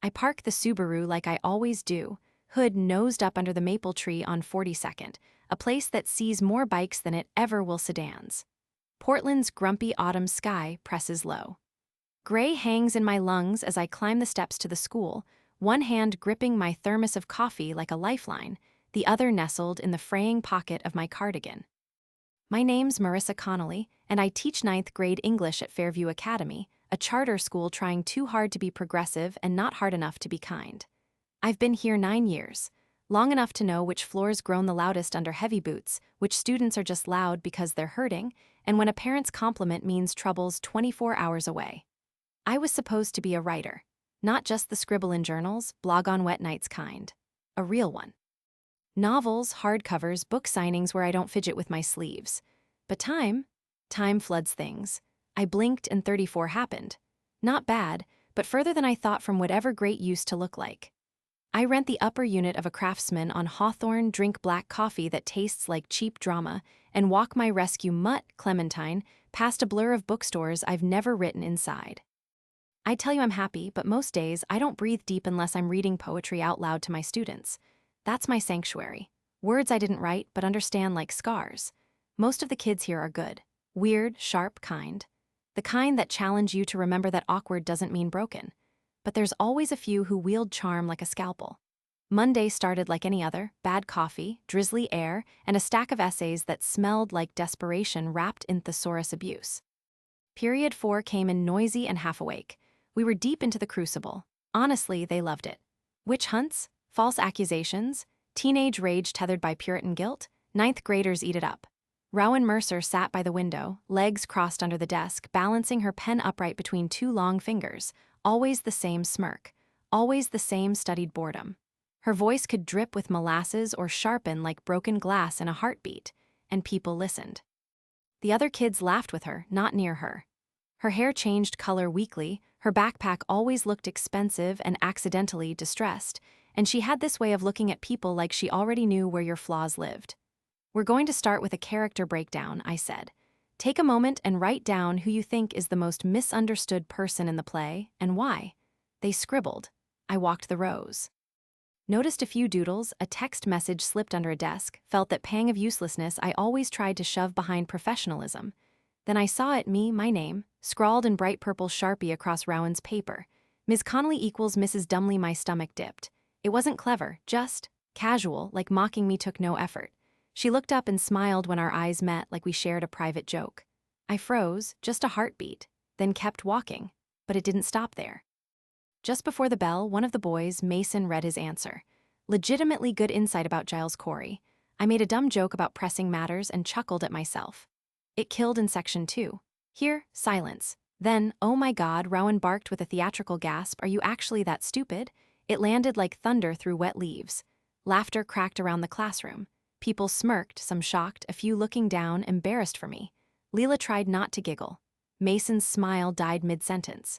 I park the Subaru like I always do, hood nosed up under the maple tree on 42nd, a place that sees more bikes than it ever will sedans. Portland's grumpy autumn sky presses low. Gray hangs in my lungs as I climb the steps to the school, one hand gripping my thermos of coffee like a lifeline, the other nestled in the fraying pocket of my cardigan. My name's Marissa Connolly, and I teach ninth grade English at Fairview Academy, a charter school trying too hard to be progressive and not hard enough to be kind. I've been here 9 years, long enough to know which floors groan the loudest under heavy boots, which students are just loud because they're hurting, and when a parent's compliment means trouble's 24 hours away. I was supposed to be a writer, not just the scribble in journals, blog on wet nights kind. A real one. Novels, hardcovers, book signings where I don't fidget with my sleeves. But time floods things. I blinked and 34 happened. Not bad, but further than I thought from whatever great used to look like. I rent the upper unit of a craftsman on Hawthorne, drink black coffee that tastes like cheap drama, and walk my rescue mutt, Clementine, past a blur of bookstores I've never written inside. I tell you I'm happy, but most days I don't breathe deep unless I'm reading poetry out loud to my students. That's my sanctuary. Words I didn't write but understand like scars. Most of the kids here are good. Weird, sharp kind. The kind that challenge you to remember that awkward doesn't mean broken. But there's always a few who wield charm like a scalpel. Monday started like any other, bad coffee, drizzly air, and a stack of essays that smelled like desperation wrapped in thesaurus abuse. Period 4 came in noisy and half awake. We were deep into the crucible. Honestly, they loved it. Witch hunts, false accusations, teenage rage tethered by Puritan guilt, ninth graders eat it up. Rowan Mercer sat by the window, legs crossed under the desk, balancing her pen upright between two long fingers, always the same smirk, always the same studied boredom. Her voice could drip with molasses or sharpen like broken glass in a heartbeat, and people listened. The other kids laughed with her, not near her. Her hair changed color weekly, her backpack always looked expensive and accidentally distressed, and she had this way of looking at people like she already knew where your flaws lived. We're going to start with a character breakdown, I said. Take a moment and write down who you think is the most misunderstood person in the play, and why. They scribbled. I walked the rows. Noticed a few doodles, a text message slipped under a desk, felt that pang of uselessness I always tried to shove behind professionalism. Then I saw it, my name, scrawled in bright purple Sharpie across Rowan's paper. Ms. Connolly equals Mrs. Dumley. My stomach dipped. It wasn't clever, just casual, like mocking me took no effort. She looked up and smiled when our eyes met like we shared a private joke. I froze, just a heartbeat, then kept walking, but it didn't stop there. Just before the bell, one of the boys, Mason, read his answer. Legitimately good insight about Giles Corey. I made a dumb joke about pressing matters and chuckled at myself. It killed in section 2. Here, silence. Then, oh my God, Rowan barked with a theatrical gasp, are you actually that stupid? It landed like thunder through wet leaves. Laughter cracked around the classroom. People smirked, some shocked, a few looking down, embarrassed for me. Leela tried not to giggle. Mason's smile died mid-sentence.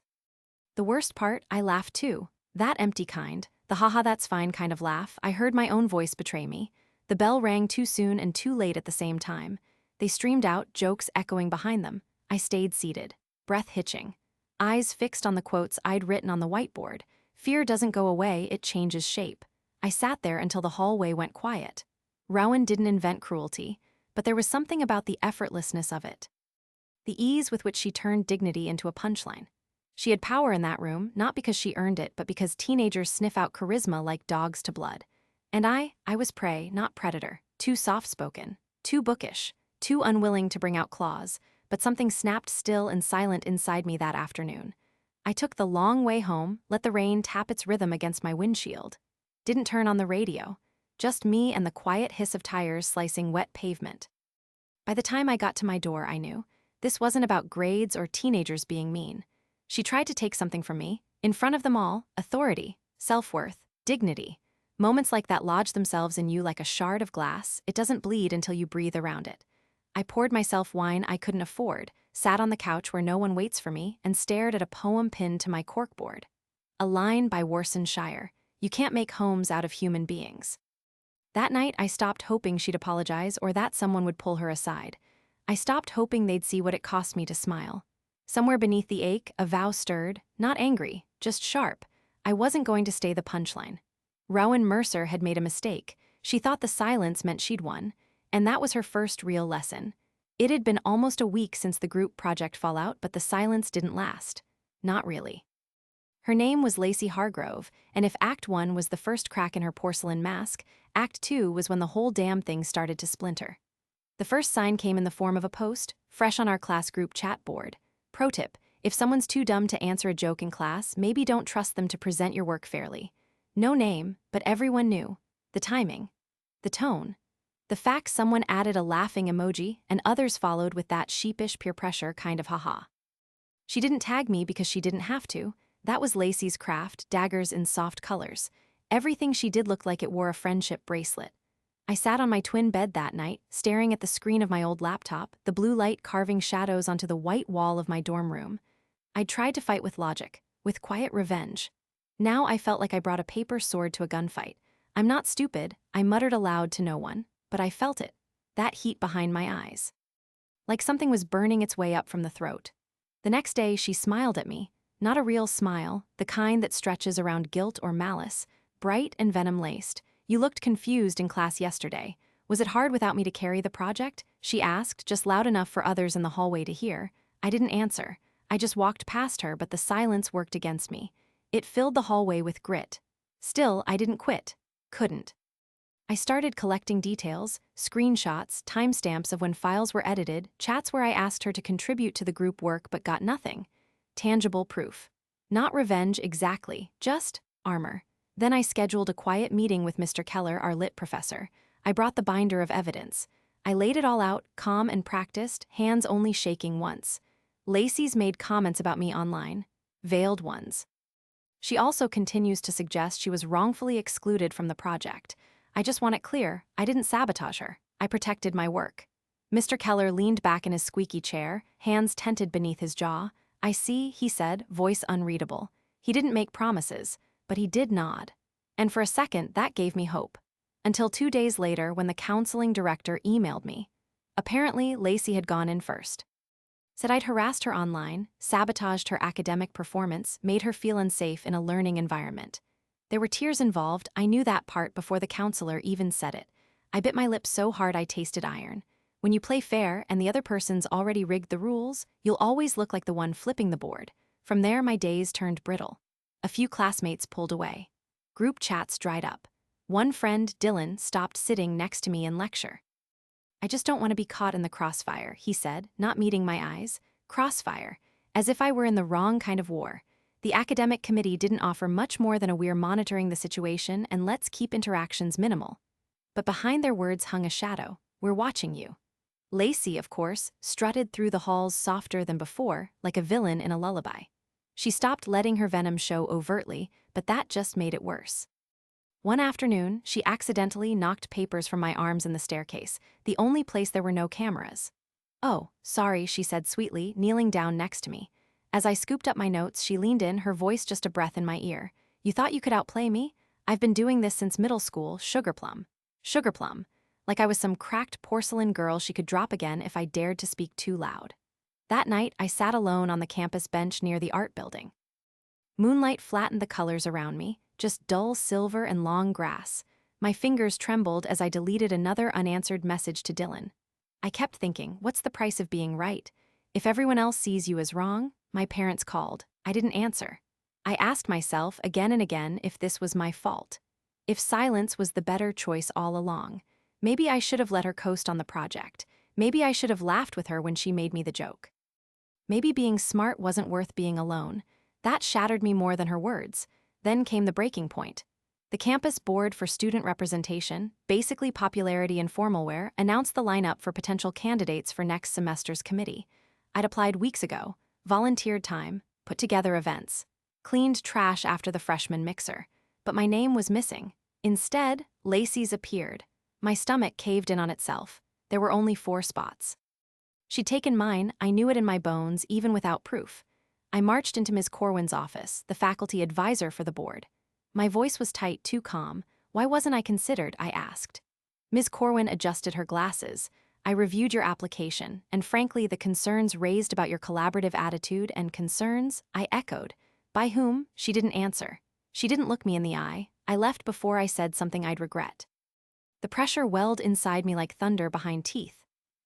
The worst part, I laughed too. That empty kind, the haha that's fine kind of laugh. I heard my own voice betray me. The bell rang too soon and too late at the same time. They streamed out, jokes echoing behind them. I stayed seated, breath hitching. Eyes fixed on the quotes I'd written on the whiteboard. Fear doesn't go away, it changes shape. I sat there until the hallway went quiet. Rowan didn't invent cruelty, but there was something about the effortlessness of it. The ease with which she turned dignity into a punchline. She had power in that room, not because she earned it, but because teenagers sniff out charisma like dogs to blood. And I was prey, not predator, too soft-spoken, too bookish, too unwilling to bring out claws, but something snapped still and silent inside me that afternoon. I took the long way home, let the rain tap its rhythm against my windshield. Didn't turn on the radio. Just me and the quiet hiss of tires slicing wet pavement. By the time I got to my door, I knew. This wasn't about grades or teenagers being mean. She tried to take something from me. In front of them all, authority, self-worth, dignity. Moments like that lodge themselves in you like a shard of glass. It doesn't bleed until you breathe around it. I poured myself wine I couldn't afford, sat on the couch where no one waits for me, and stared at a poem pinned to my corkboard. A line by Warson Shire. You can't make homes out of human beings. That night, I stopped hoping she'd apologize or that someone would pull her aside. I stopped hoping they'd see what it cost me to smile. Somewhere beneath the ache, a vow stirred, not angry, just sharp. I wasn't going to stay the punchline. Rowan Mercer had made a mistake. She thought the silence meant she'd won, and that was her first real lesson. It had been almost a week since the group project fallout, but the silence didn't last. Not really. Her name was Lacey Hargrove, and if Act 1 was the first crack in her porcelain mask, Act 2 was when the whole damn thing started to splinter. The first sign came in the form of a post, fresh on our class group chat board. Pro tip: if someone's too dumb to answer a joke in class, maybe don't trust them to present your work fairly. No name, but everyone knew. The timing. The tone. The fact someone added a laughing emoji and others followed with that sheepish peer pressure kind of haha. She didn't tag me because she didn't have to. That was Lacey's craft, daggers in soft colors. Everything she did looked like it wore a friendship bracelet. I sat on my twin bed that night, staring at the screen of my old laptop, the blue light carving shadows onto the white wall of my dorm room. I'd tried to fight with logic, with quiet revenge. Now I felt like I brought a paper sword to a gunfight. I'm not stupid, I muttered aloud to no one, but I felt it, that heat behind my eyes. Like something was burning its way up from the throat. The next day she smiled at me, not a real smile, the kind that stretches around guilt or malice, bright and venom-laced. You looked confused in class yesterday. Was it hard without me to carry the project? She asked, just loud enough for others in the hallway to hear. I didn't answer. I just walked past her, but the silence worked against me. It filled the hallway with grit. Still, I didn't quit. Couldn't. I started collecting details, screenshots, timestamps of when files were edited, chats where I asked her to contribute to the group work but got nothing. Tangible proof. Not revenge exactly, just armor. Then I scheduled a quiet meeting with Mr. Keller, our lit professor. I brought the binder of evidence. I laid it all out, calm and practiced, hands only shaking once. Lacey's made comments about me online. Veiled ones. She also continues to suggest she was wrongfully excluded from the project. I just want it clear, I didn't sabotage her. I protected my work. Mr. Keller leaned back in his squeaky chair, hands tented beneath his jaw. I see, he said, voice unreadable. He didn't make promises, but he did nod. And for a second, that gave me hope. Until 2 days later when the counseling director emailed me. Apparently, Lacey had gone in first. Said I'd harassed her online, sabotaged her academic performance, made her feel unsafe in a learning environment. There were tears involved, I knew that part before the counselor even said it. I bit my lip so hard I tasted iron. When you play fair and the other person's already rigged the rules, you'll always look like the one flipping the board. From there my days turned brittle. A few classmates pulled away. Group chats dried up. One friend, Dylan, stopped sitting next to me in lecture. I just don't want to be caught in the crossfire, he said, not meeting my eyes. Crossfire. As if I were in the wrong kind of war. The academic committee didn't offer much more than a "we're monitoring the situation and let's keep interactions minimal." But behind their words hung a shadow. We're watching you. Lacey, of course, strutted through the halls softer than before, like a villain in a lullaby. She stopped letting her venom show overtly, but that just made it worse. One afternoon, she accidentally knocked papers from my arms in the staircase, the only place there were no cameras. Oh, sorry, she said sweetly, kneeling down next to me. As I scooped up my notes, she leaned in, her voice just a breath in my ear. You thought you could outplay me? I've been doing this since middle school, sugarplum. Sugarplum. Like I was some cracked porcelain girl she could drop again if I dared to speak too loud. That night, I sat alone on the campus bench near the art building. Moonlight flattened the colors around me, just dull silver and long grass. My fingers trembled as I deleted another unanswered message to Dylan. I kept thinking, what's the price of being right? If everyone else sees you as wrong, my parents called. I didn't answer. I asked myself again and again if this was my fault. If silence was the better choice all along. Maybe I should have let her coast on the project. Maybe I should have laughed with her when she made me the joke. Maybe being smart wasn't worth being alone. That shattered me more than her words. Then came the breaking point. The campus board for student representation, basically popularity and formalwear, announced the lineup for potential candidates for next semester's committee. I'd applied weeks ago, volunteered time, put together events, cleaned trash after the freshman mixer. But my name was missing. Instead, Lacey's appeared. My stomach caved in on itself. There were only 4 spots. She'd taken mine, I knew it in my bones, even without proof. I marched into Ms. Corwin's office, the faculty advisor for the board. My voice was tight, too calm. Why wasn't I considered, I asked. Ms. Corwin adjusted her glasses. I reviewed your application, and frankly, the concerns raised about your collaborative attitude and concerns, I echoed. By whom? She didn't answer. She didn't look me in the eye. I left before I said something I'd regret. The pressure welled inside me like thunder behind teeth.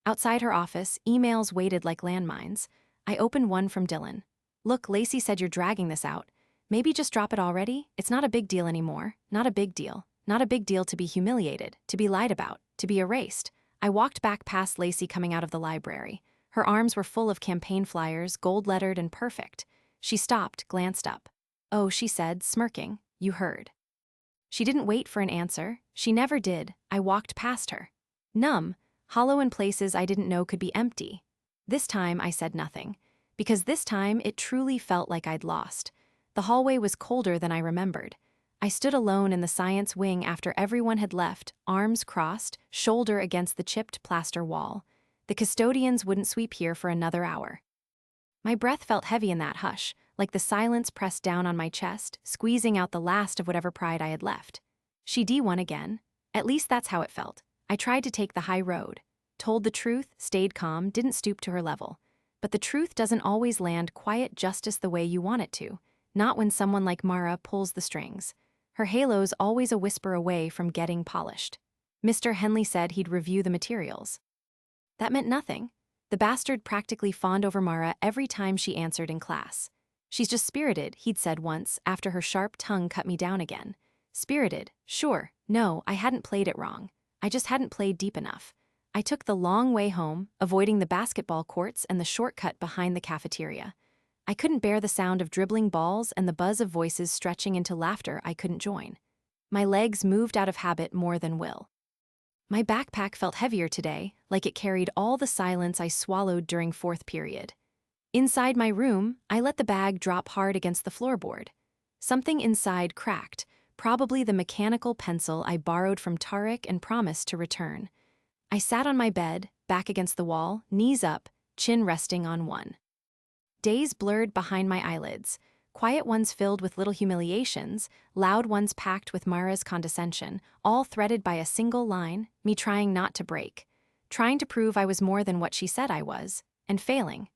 Outside her office, emails waited like landmines. I opened one from Dylan. "Look, Lacey said you're dragging this out. Maybe just drop it already? It's not a big deal anymore. Not a big deal. Not a big deal to be humiliated, to be lied about, to be erased." I walked back past Lacey coming out of the library. Her arms were full of campaign flyers, gold-lettered and perfect. She stopped, glanced up. "Oh," she said, smirking, "you heard." She didn't wait for an answer. She never did. I walked past her. Numb, hollow in places I didn't know could be empty. This time I said nothing, because this time it truly felt like I'd lost. The hallway was colder than I remembered. I stood alone in the science wing after everyone had left, arms crossed, shoulder against the chipped plaster wall. The custodians wouldn't sweep here for another hour. My breath felt heavy in that hush, like the silence pressed down on my chest, squeezing out the last of whatever pride I had left. She D1 again. At least that's how it felt. I tried to take the high road. Told the truth, stayed calm, didn't stoop to her level. But the truth doesn't always land quiet justice the way you want it to. Not when someone like Mara pulls the strings. Her halo's always a whisper away from getting polished. Mr. Henley said he'd review the materials. That meant nothing. The bastard practically fawned over Mara every time she answered in class. "She's just spirited," he'd said once, after her sharp tongue cut me down again. Spirited, sure. No, I hadn't played it wrong. I just hadn't played deep enough. I took the long way home, avoiding the basketball courts and the shortcut behind the cafeteria. I couldn't bear the sound of dribbling balls and the buzz of voices stretching into laughter I couldn't join. My legs moved out of habit more than will. My backpack felt heavier today, like it carried all the silence I swallowed during fourth period. Inside my room, I let the bag drop hard against the floorboard. Something inside cracked, probably the mechanical pencil I borrowed from Tariq and promised to return. I sat on my bed, back against the wall, knees up, chin resting on one. Days blurred behind my eyelids, quiet ones filled with little humiliations, loud ones packed with Mara's condescension, all threaded by a single line, me trying not to break. Trying to prove I was more than what she said I was, and failing.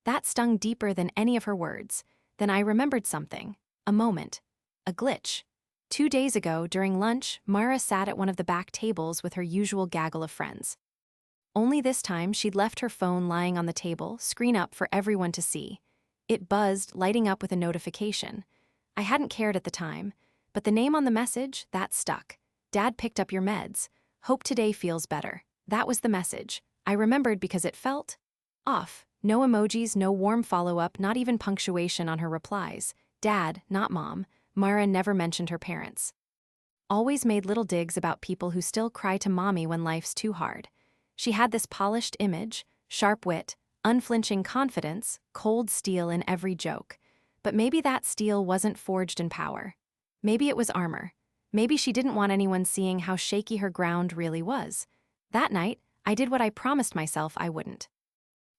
That stung deeper than any of her words. Then I remembered something. A moment. A glitch. 2 days ago, during lunch, Mara sat at one of the back tables with her usual gaggle of friends. Only this time she'd left her phone lying on the table, screen up for everyone to see. It buzzed, lighting up with a notification. I hadn't cared at the time, but the name on the message, that stuck. "Dad picked up your meds. Hope today feels better." That was the message. I remembered because it felt off. No emojis, no warm follow-up, not even punctuation on her replies. Dad, not Mom. Mara never mentioned her parents. Always made little digs about people who still cry to Mommy when life's too hard. She had this polished image, sharp wit, unflinching confidence, cold steel in every joke. But maybe that steel wasn't forged in power. Maybe it was armor. Maybe she didn't want anyone seeing how shaky her ground really was. That night, I did what I promised myself I wouldn't.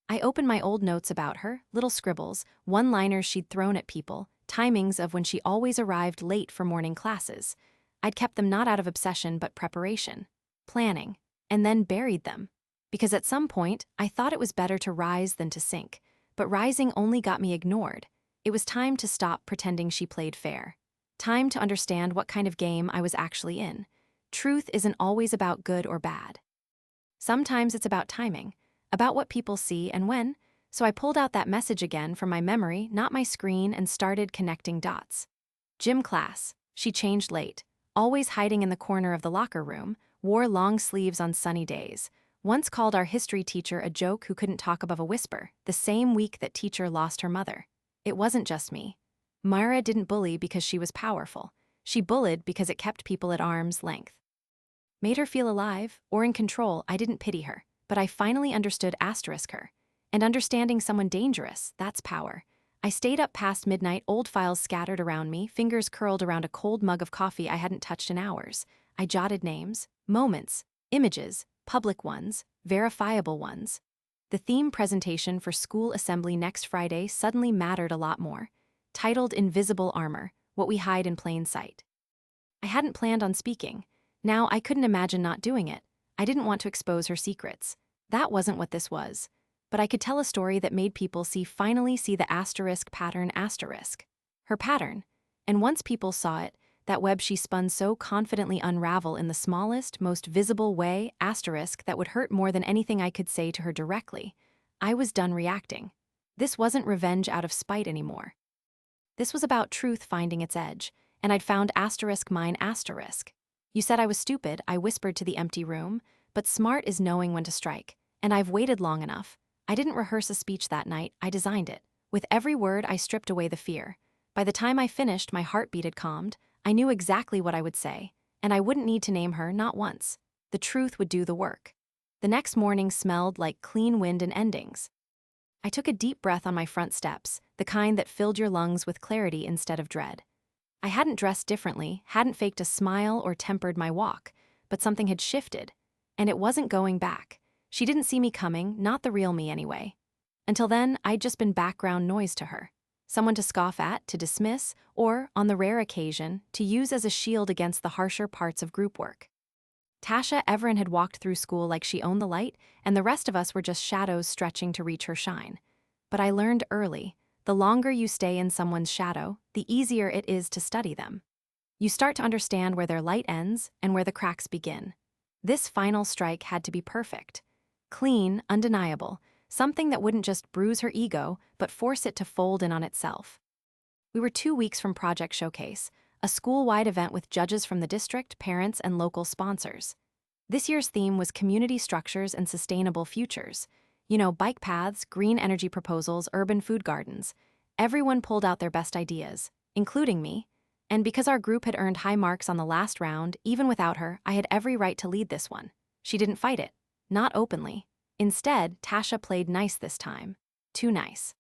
I opened my old notes about her, little scribbles, one-liners she'd thrown at people, timings of when she always arrived late for morning classes. I'd kept them not out of obsession but preparation, planning, and then buried them. Because at some point, I thought it was better to rise than to sink, but rising only got me ignored. It was time to stop pretending she played fair. Time to understand what kind of game I was actually in. Truth isn't always about good or bad. Sometimes it's about timing, about what people see and when, so I pulled out that message again from my memory, not my screen, and started connecting dots. Gym class. She changed late, always hiding in the corner of the locker room, wore long sleeves on sunny days. Once called our history teacher a joke who couldn't talk above a whisper, the same week that teacher lost her mother. It wasn't just me. Myra didn't bully because she was powerful. She bullied because it kept people at arm's length. Made her feel alive, or in control. I didn't pity her, but I finally understood her. And understanding someone dangerous, that's power. I stayed up past midnight, old files scattered around me, fingers curled around a cold mug of coffee I hadn't touched in hours. I jotted names, moments, images, public ones, verifiable ones. The theme presentation for school assembly next Friday suddenly mattered a lot more. Titled Invisible Armor, What We Hide in Plain Sight. I hadn't planned on speaking. Now I couldn't imagine not doing it. I didn't want to expose her secrets. That wasn't what this was. But I could tell a story that made people finally see the asterisk pattern asterisk. Her pattern. And once people saw it, that web she spun so confidently unravel in the smallest, most visible way, asterisk, that would hurt more than anything I could say to her directly, I was done reacting. This wasn't revenge out of spite anymore. This was about truth finding its edge, and I'd found asterisk mine asterisk. You said I was stupid, I whispered to the empty room, but smart is knowing when to strike, and I've waited long enough. I didn't rehearse a speech that night, I designed it. With every word, I stripped away the fear. By the time I finished, my heartbeat had calmed. I knew exactly what I would say, and I wouldn't need to name her, not once. The truth would do the work. The next morning smelled like clean wind and endings. I took a deep breath on my front steps, the kind that filled your lungs with clarity instead of dread. I hadn't dressed differently, hadn't faked a smile or tempered my walk, but something had shifted, and it wasn't going back. She didn't see me coming, not the real me anyway. Until then, I'd just been background noise to her. Someone to scoff at, to dismiss, or, on the rare occasion, to use as a shield against the harsher parts of group work. Tasha Everin had walked through school like she owned the light, and the rest of us were just shadows stretching to reach her shine. But I learned early, the longer you stay in someone's shadow, the easier it is to study them. You start to understand where their light ends and where the cracks begin. This final strike had to be perfect. Clean, undeniable, something that wouldn't just bruise her ego, but force it to fold in on itself. We were 2 weeks from Project Showcase, a school-wide event with judges from the district, parents, and local sponsors. This year's theme was community structures and sustainable futures. You know, bike paths, green energy proposals, urban food gardens. Everyone pulled out their best ideas, including me. And because our group had earned high marks on the last round, even without her, I had every right to lead this one. She didn't fight it. Not openly. Instead, Tasha played nice this time. Too nice.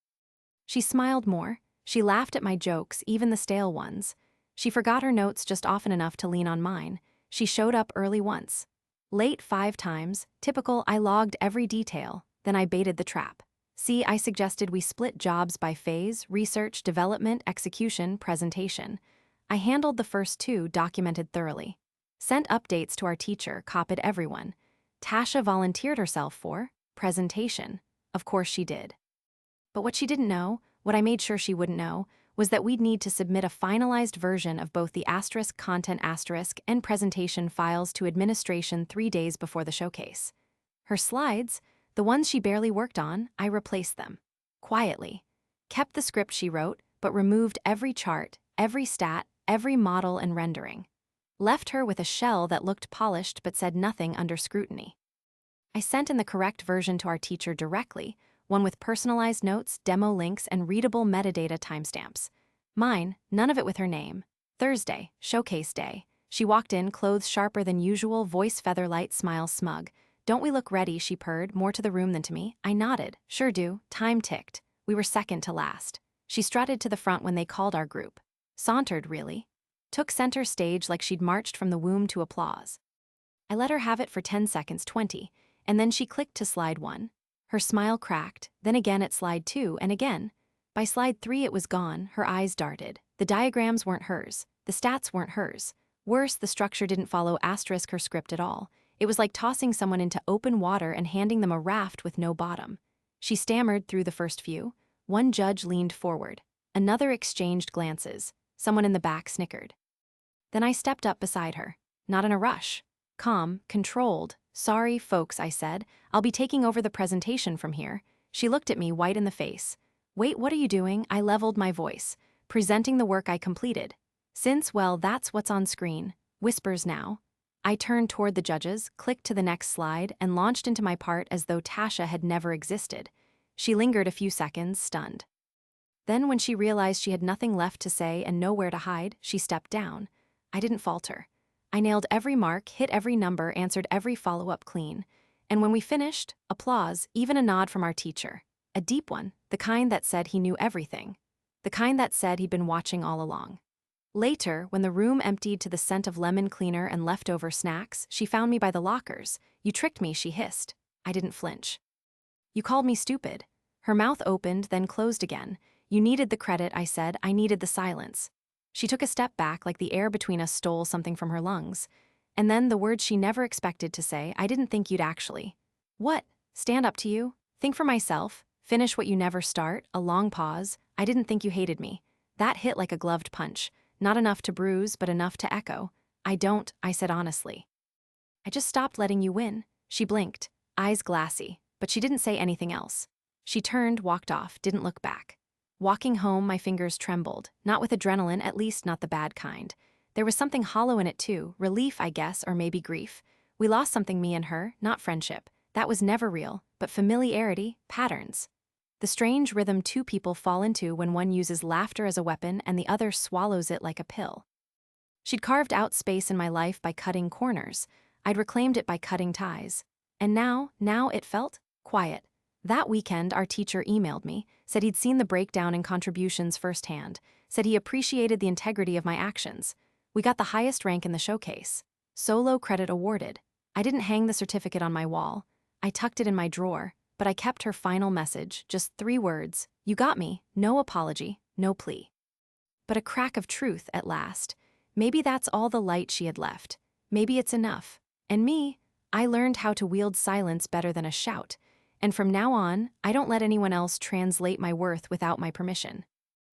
She smiled more. She laughed at my jokes, even the stale ones. She forgot her notes just often enough to lean on mine. She showed up early once. Late 5 times, typical. I logged every detail, then I baited the trap. See, I suggested we split jobs by phase: research, development, execution, presentation. I handled the first 2, documented thoroughly. Sent updates to our teacher, copied everyone. Tasha volunteered herself for presentation. Of course she did. But what she didn't know, what I made sure she wouldn't know, was that we'd need to submit a finalized version of both the asterisk content asterisk and presentation files to administration 3 days before the showcase. Her slides, the ones she barely worked on, I replaced them. Quietly. Kept the script she wrote, but removed every chart, every stat, every model and rendering. Left her with a shell that looked polished but said nothing under scrutiny. I sent in the correct version to our teacher directly, one with personalized notes, demo links, and readable metadata timestamps. Mine, none of it with her name. Thursday, showcase day. She walked in, clothes sharper than usual, voice featherlight, smile smug. "Don't we look ready?" she purred, more to the room than to me. I nodded. "Sure do." Time ticked. We were second to last. She strutted to the front when they called our group. Sauntered, really. Took center stage like she'd marched from the womb to applause. I let her have it for 10 seconds, 20, and then she clicked to slide 1. Her smile cracked, then again at slide 2, and again. By slide 3 it was gone, her eyes darted. The diagrams weren't hers. The stats weren't hers. Worse, the structure didn't follow asterisk her script at all. It was like tossing someone into open water and handing them a raft with no bottom. She stammered through the first few. One judge leaned forward. Another exchanged glances. Someone in the back snickered. Then I stepped up beside her. Not in a rush. Calm, controlled. "Sorry, folks," I said. "I'll be taking over the presentation from here." She looked at me, white in the face. "Wait, what are you doing?" I leveled my voice. "Presenting the work I completed. Since, well, that's what's on screen." Whispers now. I turned toward the judges, clicked to the next slide, and launched into my part as though Tasha had never existed. She lingered a few seconds, stunned. Then, when she realized she had nothing left to say and nowhere to hide, she stepped down. I didn't falter. I nailed every mark, hit every number, answered every follow-up clean. And when we finished, applause, even a nod from our teacher. A deep one, the kind that said he knew everything. The kind that said he'd been watching all along. Later, when the room emptied to the scent of lemon cleaner and leftover snacks, she found me by the lockers. "You tricked me," she hissed. I didn't flinch. "You called me stupid." Her mouth opened, then closed again. "You needed the credit," I said. "I needed the silence." She took a step back like the air between us stole something from her lungs. And then the words she never expected to say, "I didn't think you'd actually." "What? Stand up to you? Think for myself? Finish what you never start?" A long pause. "I didn't think you hated me." That hit like a gloved punch. Not enough to bruise, but enough to echo. I don't, I said honestly. I just stopped letting you win. She blinked, eyes glassy, but she didn't say anything else. She turned, walked off, didn't look back. Walking home, my fingers trembled, not with adrenaline, at least not the bad kind. There was something hollow in it too, relief, I guess, or maybe grief. We lost something, me and her, not friendship. That was never real, but familiarity, patterns. The strange rhythm two people fall into when one uses laughter as a weapon and the other swallows it like a pill. She'd carved out space in my life by cutting corners. I'd reclaimed it by cutting ties. And now it felt quiet. That weekend, our teacher emailed me, said he'd seen the breakdown in contributions firsthand, said he appreciated the integrity of my actions. We got the highest rank in the showcase. Solo credit awarded. I didn't hang the certificate on my wall. I tucked it in my drawer, but I kept her final message, just 3 words. You got me, no apology, no plea. But a crack of truth at last. Maybe that's all the light she had left. Maybe it's enough. And me, I learned how to wield silence better than a shout. And from now on, I don't let anyone else translate my worth without my permission.